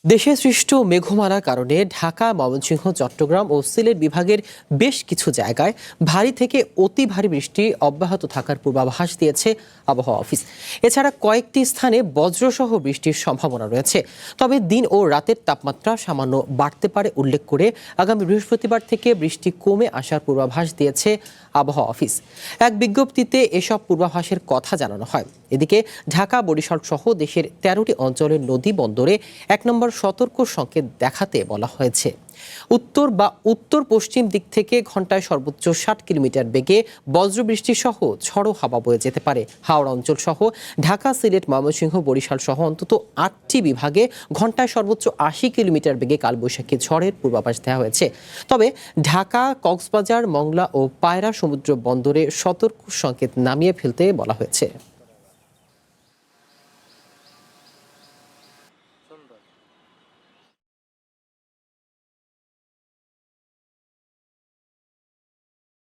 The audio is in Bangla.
দেশে সৃষ্ট মেঘমালার কারণে ঢাকা, ময়মনসিংহ, চট্টগ্রাম ও সিলেট বিভাগের বেশ কিছু জায়গায় ভারী থেকে অতি ভারী বৃষ্টি অব্যাহত থাকার পূর্বাভাস দিয়েছে আবহাওয়া অফিস। এছাড়া কয়েকটি স্থানে বজ্রসহ বৃষ্টির সম্ভাবনা রয়েছে। তবে দিন ও রাতের তাপমাত্রা সামান্য বাড়তে পারে উল্লেখ করে আগামী বৃহস্পতিবার থেকে বৃষ্টি কমে আসার পূর্বাভাস দিয়েছে আবহাওয়া অফিস। এক বিজ্ঞপ্তিতে এসব পূর্বাভাসের কথা জানানো হয়। এদিকে ঢাকা, বরিশাল সহ দেশের ১৩টি অঞ্চলের নদী বন্দরে ১ নম্বর সতর্ক সংকেত দেখাতে বলা হয়েছে। উত্তর বা উত্তর পশ্চিম দিক থেকে ঘন্টায় সর্বোচ্চ ৬০ কিলোমিটার বেগে বজ্রবৃষ্টি সহ ঝড়ো হাওয়া বয়ে যেতে পারে। হাওড়া অঞ্চল সহ ঢাকা, সিলেট, ময়মনসিংহ, বরিশাল সহ অন্তত ৮টি বিভাগে ঘন্টায় সর্বোচ্চ ৮০ কিলোমিটার বেগে কালবৈশাখী ঝড়ের পূর্বাভাস দেওয়া হয়েছে। তবে ঢাকা, কক্সবাজার, মংলা ও পায়রা সমুদ্র বন্দরে সতর্ক সংকেত নামিয়ে ফেলতে বলা হয়েছে।